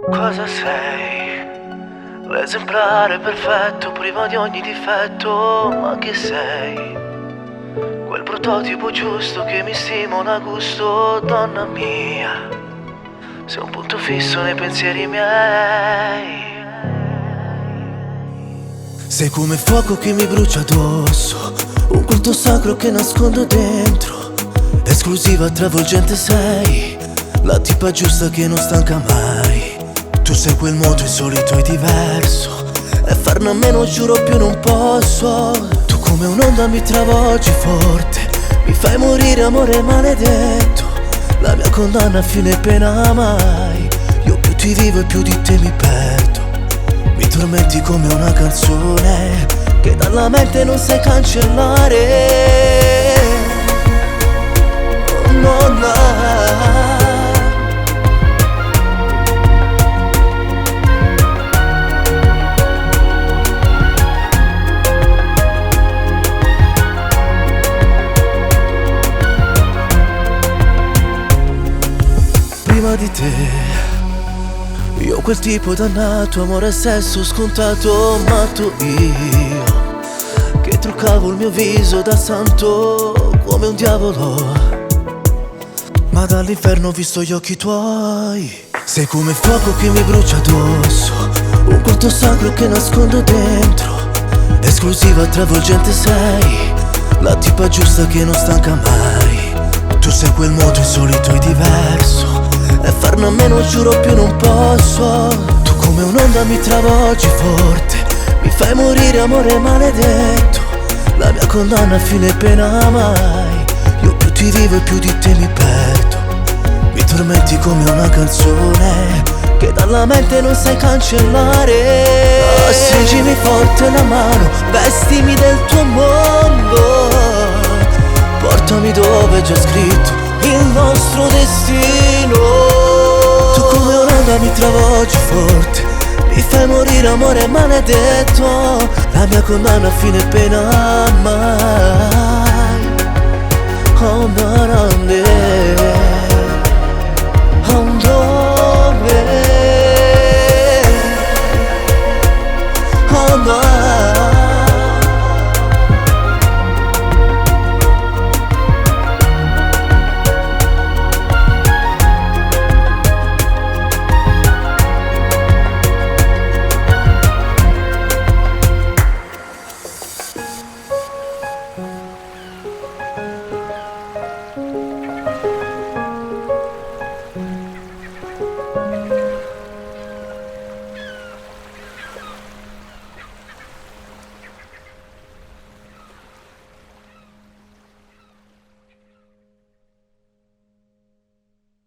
Cosa sei? L'esemplare perfetto, privo di ogni difetto. Ma che sei? Quel prototipo giusto che mi stimola a gusto, donna mia. Sei un punto fisso nei pensieri miei. Sei come fuoco che mi brucia addosso, un culto sacro che nascondo dentro. Esclusiva, travolgente sei, la tipa giusta che non stanca mai. Tu sei quel moto insolito e diverso, e farne a meno giuro più non posso. Tu come un'onda mi travolgi forte, mi fai morire amore maledetto. La mia condanna a fine pena mai. Io più ti vivo e più di te mi perdo. Mi tormenti come una canzone che dalla mente non sai cancellare. No, no. Prima di te io quel tipo dannato, amore e sesso scontato, matto io che truccavo il mio viso da santo come un diavolo, ma dall'inferno ho visto gli occhi tuoi. Sei come fuoco che mi brucia addosso, un culto sacro che nascondo dentro. Esclusiva, travolgente sei, la tipa giusta che non stanca mai. Tu sei quel moto insolito e diverso, e farne a meno giuro più non posso. Tu come un'onda mi travolgi forte, mi fai morire amore maledetto. La mia condanna a fine pena mai. Io più ti vivo e più di te mi perdo. Mi tormenti come una canzone che dalla mente non sai cancellare. Oh, stringimi forte la mano, vestimi del tuo mondo, portami dove è già scritto il nostro destino. Tu come un'onda mi travolgi forte, mi fai morire amore maledetto. La mia condanna a fine pena mai. Oh, no, no, no.